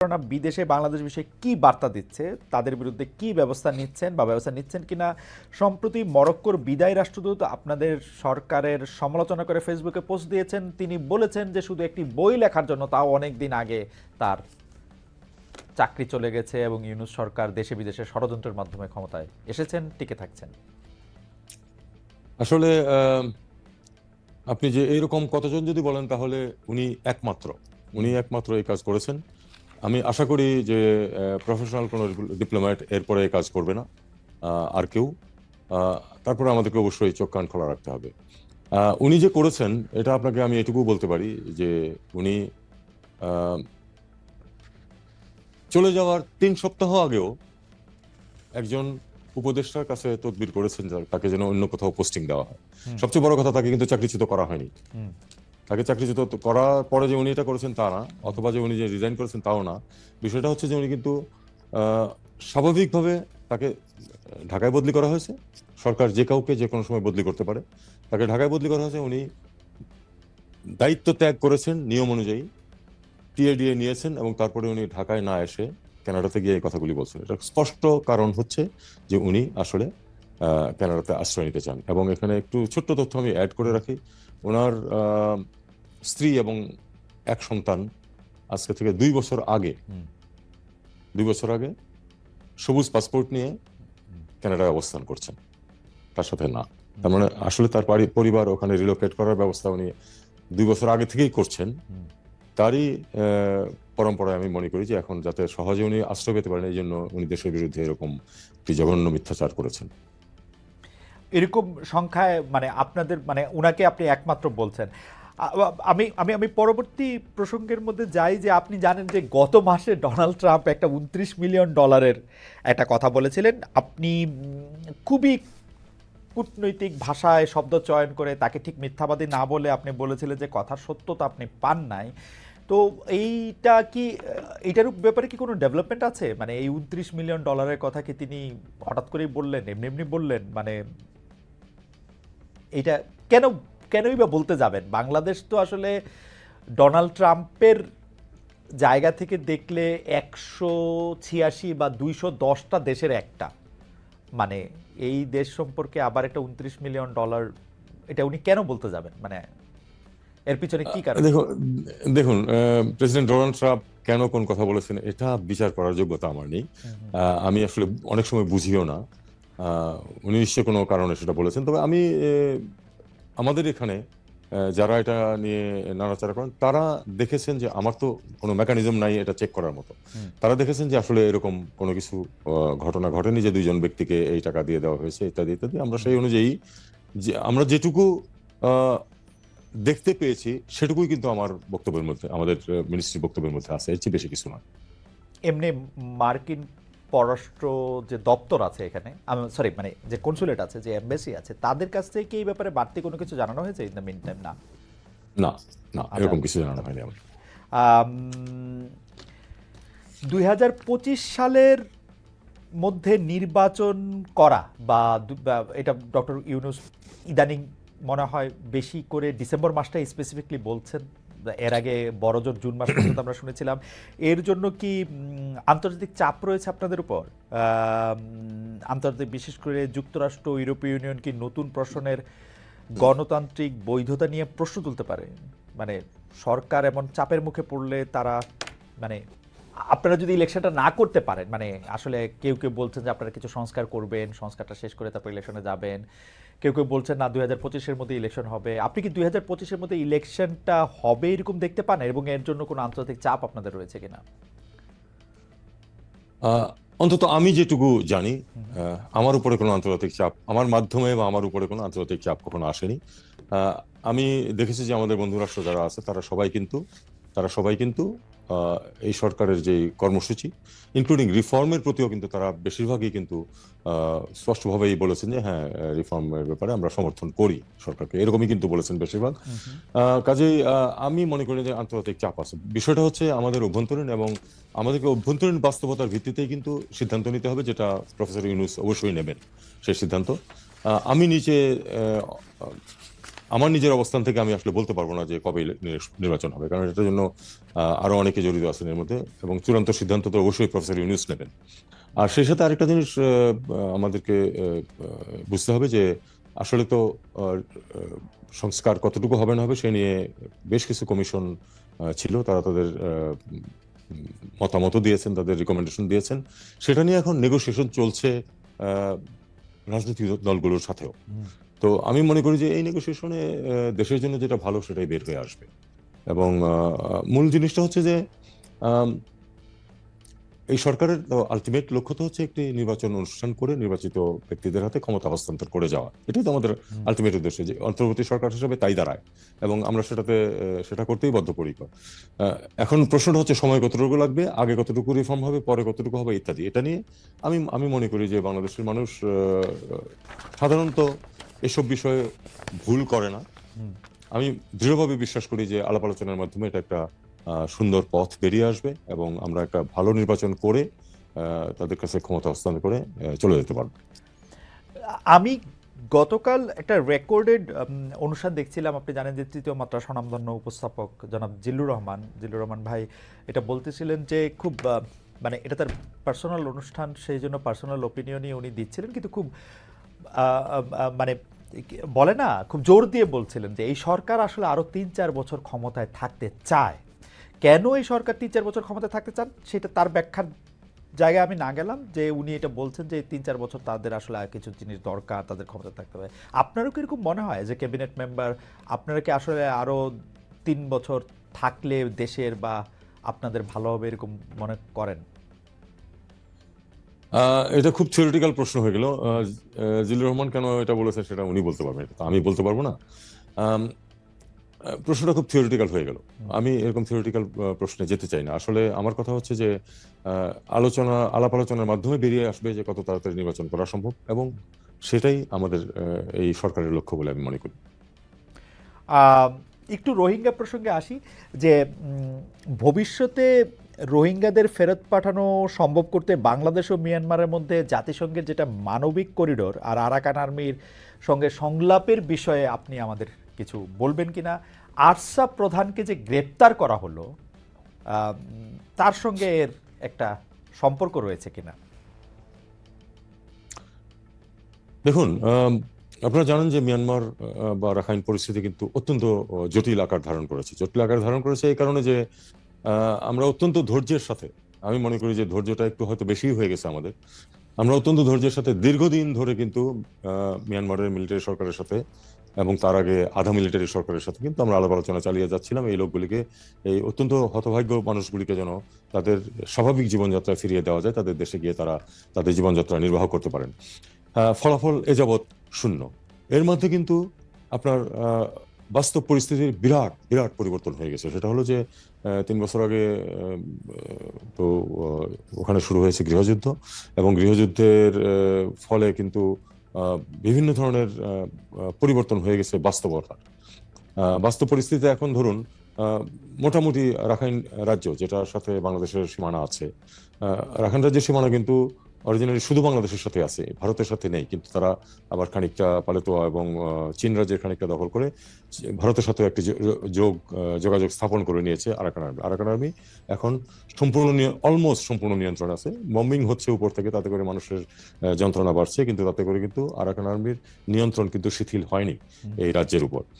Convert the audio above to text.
বিদেশে বাংলাদেশ বিষয়ে কি বার্তা দিচ্ছে, তাদের বিরুদ্ধে কি ব্যবস্থা নিচ্ছেন বা ব্যবস্থা নিচ্ছেন কিনা। সম্প্রতি মরক্কোর বিদায়ী রাষ্ট্রদূত আপনাদের সরকারের সমালোচনা করে ফেসবুকে পোস্ট দিয়েছেন। তিনি বলেছেন যে শুধু একটি বই লেখার জন্য, তাও অনেক দিন আগে, তার চাকরি চলে গেছে এবং ইউনূস সরকার দেশে বিদেশে ষড়যন্ত্রের মাধ্যমে ক্ষমতায় এসেছেন, টিকে থাকছেন। আসলে আপনি যে এইরকম কতজন যদি বলেন তাহলে উনি একমাত্র এই কাজ করেছেন। আমি আশা করি যে প্রফেশনাল কোনো ডিপ্লোম্যাট এরপরে এই কাজ করবে না, আর কেউ। তারপরে আমাদেরকে অবশ্যই চোখ কান খোলা রাখতে হবে। উনি যে করেছেন এটা আপনাকে আমি এটুকু বলতে পারি যে উনি চলে যাওয়ার 3 সপ্তাহ আগেও একজন উপদেষ্টার কাছে তদবির করেছেন তাকে যেন অন্য কোথাও পোস্টিং দেওয়া হয়। সবচেয়ে বড় কথা, তাকে কিন্তু চাকরিচ্যুত করা হয়নি। তাকে চাকরিচ্যুত করার পরে যে উনি এটা করেছেন তা না, অথবা যে উনি যে রিজাইন করেছেন তাও না। বিষয়টা হচ্ছে যে উনি কিন্তু স্বাভাবিকভাবে তাকে ঢাকায় বদলি করা হয়েছে। সরকার যে কাউকে যে কোনো সময় বদলি করতে পারে, তাকে ঢাকায় বদলি করা হয়েছে। উনি দায়িত্ব ত্যাগ করেছেন নিয়ম অনুযায়ী, টিএডিএ নিয়েছেন এবং তারপরে উনি ঢাকায় না এসে কানাডাতে গিয়ে এই কথাগুলি বলছেন। এটা স্পষ্ট কারণ হচ্ছে যে উনি আসলে কানাডাতে আশ্রয় নিতে চান। এবং এখানে একটু ছোট্ট তথ্য আমি অ্যাড করে রাখি। ওনার স্ত্রী এবং এক সন্তান আজকে থেকে 2 বছর আগে সবুজ পাসপোর্ট নিয়ে কানাডায় অবস্থান করছেন, তার সাথে না। তার মানে আসলে তার পরিবার ওখানে রিলোকেট করার ব্যবস্থা উনি 2 বছর আগে থেকেই করছেন। তারই পরম্পরায় আমি মনে করি যে এখন যাতে সহজে উনি আশ্রয় পেতে পারেন, এই জন্য উনি দেশের বিরুদ্ধে এরকম একটি জঘন্য মিথ্যাচার করেছেন। এরকম সংখ্যায় মানে আপনাদের মানে উনাকে আপনি একমাত্র বলছেন। আমি আমি আমি পরবর্তী প্রসঙ্গের মধ্যে যাই, যে আপনি জানেন যে গত মাসে ডোনাল্ড ট্রাম্প একটা $29 মিলিয়ন একটা কথা বলেছিলেন। আপনি খুবই কূটনৈতিক ভাষায় শব্দ চয়ন করে তাকে ঠিক মিথ্যাবাদী না বলে আপনি বলেছিলেন যে কথার সত্যতা আপনি পান নাই। তো এইটার ব্যাপারে কি কোনো ডেভেলপমেন্ট আছে? মানে এই $29 মিলিয়ন কথা কি তিনি হঠাৎ করেই বললেন, এমনি এমনি বললেন? মানে এটা কেনই বা বলতে যাবেন? বাংলাদেশ তো আসলে ডোনাল্ড ট্রাম্পের জায়গা থেকে দেখলে 186 বা 210টা দেশের একটা, মানে এই দেশ সম্পর্কে আবার একটা $29 মিলিয়ন, এটা উনি কেন বলতে যাবেন? মানে এর পিছনে কি কারণ? দেখুন, প্রেসিডেন্ট ডোনাল্ড ট্রাম্প কেন কোন কথা বলেছেন এটা বিচার করার যোগ্যতা আমার নেই। আমি আসলে অনেক সময় বুঝিও না। উনি নিশ্চয়ই কোনো কারণে সেটা বলেছেন। তবে আমি আমাদের এখানে যারা এটা নিয়ে নাড়াচাড়া করেন তারা দেখেছেন যে আমার তো কোনো মেকানিজম নাই এটা চেক করার মতো। তারা দেখেছেন যে আসলে এরকম কোনো কিছু ঘটনা ঘটেনি যে 2জন ব্যক্তিকে এই টাকা দিয়ে দেওয়া হয়েছে ইত্যাদি ইত্যাদি। আমরা সেই অনুযায়ী যে আমরা যেটুকু দেখতে পেয়েছি সেটুকুই কিন্তু আমার বক্তব্যের মধ্যে, আমাদের মিনিস্ট্রির বক্তব্যের মধ্যে আছে, এর চেয়ে বেশি কিছু নয়। এমনি মার্কিন পররাষ্ট্র যে দপ্তর আছে এখানে, সরি মানে যে কনসুলেট আছে, যে এমবাসি আছে, তাদের কাছ থেকে কি এই ব্যাপারে বাড়তি কোনো কিছু জানানো হয়েছে ইন দ্য মিন টাইম? না, না, না, এরকম কিছু জানানো হয়নি আমার। 2025 সালের মধ্যে নির্বাচন করা বা এটা ডক্টর ইউনূস ইদানিং মনে হয় বেশি করে ডিসেম্বর মাসটাই স্পেসিফিকলি বলছেন। এর আগে বড়জোর জুন মাস পর্যন্ত আমরা শুনেছিলাম। এর জন্য কি আন্তর্জাতিক চাপ রয়েছে আপনাদের উপর? আন্তর্জাতিক, বিশেষ করে যুক্তরাষ্ট্র, ইউরোপীয় ইউনিয়ন কি নতুন প্রশ্নের গণতান্ত্রিক বৈধতা নিয়ে প্রশ্ন তুলতে পারে? মানে সরকার এমন চাপের মুখে পড়লে তারা, মানে আপনারা যদি ইলেকশনটা না করতে পারেন, মানে আসলে কেউ কেউ বলছেন যে আপনারা কিছু সংস্কার করবেন, সংস্কারটা শেষ করে তারপর ইলেকশনে যাবেন। কেউ কেউ বলছেন না 2025-এর মধ্যে ইলেকশন হবে। আপনি কি 2025-এর মধ্যে ইলেকশনটা হবে এরকম দেখতে পান, এবং এর জন্য কোনো আন্তর্জাতিক চাপ আপনাদের রয়েছে কিনা? অন্তত আমি যেটুকু জানি, আমার উপরে কোনো আন্তর্জাতিক চাপ, আমার মাধ্যমে বা আমার উপরে কোনো আন্তর্জাতিক চাপ কখনো আসেনি। আমি দেখেছি যে আমাদের বন্ধু রাষ্ট্র যারা আছে তারা সবাই কিন্তু এই সরকারের যে কর্মসূচি ইনক্লুডিং রিফর্মের প্রতিও কিন্তু তারা বেশিরভাগই কিন্তু স্পষ্টভাবেই বলেছেন যে হ্যাঁ, রিফর্মের ব্যাপারে আমরা সমর্থন করি সরকারকে, এরকমই কিন্তু বলেছেন বেশিরভাগ। কাজেই আমি মনে করি যে আন্তর্জাতিক চাপ আছে। বিষয়টা হচ্ছে আমাদের অভ্যন্তরীণ, এবং আমাদেরকে অভ্যন্তরীণ বাস্তবতার ভিত্তিতেই কিন্তু সিদ্ধান্ত নিতে হবে, যেটা প্রফেসর ইউনূস অবশ্যই নেবেন সেই সিদ্ধান্ত। আমি নিচে আমার নিজের অবস্থান থেকে আমি আসলে বলতে পারবো না যে কবে নির্বাচন হবে, কারণ এটার জন্য আরো অনেকে জড়িত আছেন এর মধ্যে, এবং চূড়ান্ত সিদ্ধান্ত তো অবশ্যই প্রফেসর ইউনূস নেবেন। আর সেই সাথে আরেকটা জিনিস আমাদেরকে বুঝতে হবে যে আসলে তো সংস্কার কতটুকু হবে না হবে সে নিয়ে বেশ কিছু কমিশন ছিল, তারা তাদের মতামত দিয়েছেন, তাদের রিকমেন্ডেশন দিয়েছেন। সেটা নিয়ে এখন নেগোসিয়েশন চলছে রাজনৈতিক দলগুলোর সাথেও। তো আমি মনে করি যে এই নেগোসিয়েশনে দেশের জন্য যেটা ভালো সেটাই বের হয়ে আসবে। এবং মূল জিনিসটা হচ্ছে যে এই সরকারের আলটিমেট লক্ষ্য তো হচ্ছে একটি নির্বাচন অনুষ্ঠান করে নির্বাচিত ব্যক্তিদের হাতে ক্ষমতা হস্তান্তর করে যাওয়া। এটাই তো আমাদের আলটিমেট উদ্দেশ্য, যে অন্তর্বর্তী সরকার হিসেবে তাই দাঁড়ায়, এবং আমরা সেটা করতেই বদ্ধপরিকর। এখন প্রশ্নটা হচ্ছে সময় কতটুকু লাগবে, আগে কতটুকু রিফর্ম হবে, পরে কতটুকু হবে ইত্যাদি। এটা নিয়ে আমি মনে করি যে বাংলাদেশের মানুষ সাধারণত এসব বিষয়ে ভুল করে না। আমি দৃঢ়ভাবে বিশ্বাস করি যে আলাপ আলোচনার মাধ্যমে এটা একটা সুন্দর পথ বেরিয়ে আসবে, এবং আমরা একটা ভালো নির্বাচন করে তাদের কাছে ক্ষমতা হস্তান্তর করে চলে যেতে পারবো। আমি গতকাল একটা রেকর্ডেড অনুষ্ঠান দেখছিলাম, আপনি জানেন যে তৃতীয় মাত্রা স্বনামধন্য উপস্থাপক জনাব জিল্লুর রহমান ভাই এটা বলতেছিলেন যে খুব মানে এটা তার পার্সোনাল অনুষ্ঠান, সেই জন্য পার্সোনাল ওপিনিয়নই উনি দিচ্ছিলেন, কিন্তু খুব মানে বলে না, খুব জোর দিয়ে বলছিলেন যে এই সরকার আসলে আরো ৩-৪ বছর ক্ষমতায় থাকতে চায়। কেন এই সরকার 3-4 বছর ক্ষমতায় থাকতে চান সেটা তার ব্যাখ্যার জায়গায় আমি না গেলাম, যে উনি এটা বলছেন যে 3-4 বছর তাদের আসলে আর কিছু জিনিস দরকার, তাদের ক্ষমতা থাকতে হবে। আপনারও কি এরকম মনে হয় যে ক্যাবিনেট মেম্বার আপনারা কি আসলে আরো 3 বছর থাকলে দেশের বা আপনাদের ভালো হবে এরকম মনে করেন? এটা খুব থিওরিটিক্যাল প্রশ্ন হয়ে গেল। জিল্লুর রহমান কেন এটা বলেছেন সেটা উনি বলতে পারবেন, এটা তো আমি বলতে পারবো না। প্রশ্নটা খুব থিওরিটিক্যাল হয়ে গেল। আমি এরকম থিওরিটিক্যাল প্রশ্নে যেতে চাই না। আসলে আমার কথা হচ্ছে যে আলাপ আলোচনার মাধ্যমে বেরিয়ে আসবে যে কত তাড়াতাড়ি নির্বাচন করা সম্ভব, এবং সেটাই আমাদের এই সরকারের লক্ষ্য বলে আমি মনে করি। একটু রোহিঙ্গা প্রসঙ্গে আসি, যে ভবিষ্যতে রোহিঙ্গাদের ফেরত পাঠানো সম্ভব করতে বাংলাদেশ ও মিয়ানমারের মধ্যে জাতিসংঘের যেটা মানবিক করিডোর আর আরাকান আর্মির সঙ্গে সংলাপের বিষয়ে আপনি আমাদের কিছু বলবেন কিনা? আরসাব প্রধানকে যে গ্রেপ্তার করা হলো তার সঙ্গে এর একটা সম্পর্ক রয়েছে কিনা? দেখুন, আপনারা জানেন যে মিয়ানমার বা রাখাইন পরিস্থিতি কিন্তু অত্যন্ত জটিল আকার ধারণ করেছে। জটিল আকার ধারণ করেছে এই কারণে যে আমরা অত্যন্ত ধৈর্যের সাথে, আমি মনে করি যে ধৈর্যটা একটু হয়তো বেশি হয়ে গেছে আমাদের। আমরা অত্যন্ত ধৈর্যের সাথে দীর্ঘদিন ধরে কিন্তু মিয়ানমারের মিলিটারি সরকারের সাথে এবং তার আগে আধা মিলিটারি সরকারের সাথে কিন্তু আমরা আলাপ আলোচনা চালিয়ে যাচ্ছিলাম এই লোকগুলিকে, এই অত্যন্ত হতভাগ্য মানুষগুলিকে যেন তাদের স্বাভাবিক জীবনযাত্রায় ফিরিয়ে দেওয়া যায়, তাদের দেশে গিয়ে তারা তাদের জীবনযাত্রা নির্বাহ করতে পারেন। ফলাফল এ যাবৎ শূন্য। এর মধ্যে কিন্তু আপনার বাস্তব পরিস্থিতির বিরাট বিরাট পরিবর্তন হয়ে গেছে। সেটা হলো যে 3 বছর আগে তো ওখানে শুরু হয়েছে গৃহযুদ্ধ, এবং গৃহযুদ্ধের ফলে কিন্তু বিভিন্ন ধরনের পরিবর্তন হয়ে গেছে বাস্তবতা। বাস্তব পরিস্থিতিতে এখন ধরুন মোটামুটি রাখাইন রাজ্য, যেটার সাথে বাংলাদেশের সীমানা আছে, রাখাইন রাজ্যের সীমানা কিন্তু অরিজিনালি শুধু বাংলাদেশের সাথে আছে, ভারতের সাথে নেই, কিন্তু তারা আবার খানিকটা পালেতোয়া এবং চীন রাজ্যের খানিকটা দখল করে ভারতের সাথে একটি যোগাযোগ স্থাপন করে নিয়েছে আরাকান আর্মি। আরাকান আর্মি এখন অলমোস্ট সম্পূর্ণ নিয়ন্ত্রণ আছে। বম্বিং হচ্ছে উপর থেকে, তাতে করে মানুষের যন্ত্রণা বাড়ছে, কিন্তু তাতে করে কিন্তু আরাকান আর্মির নিয়ন্ত্রণ কিন্তু শিথিল হয়নি এই রাজ্যের উপর।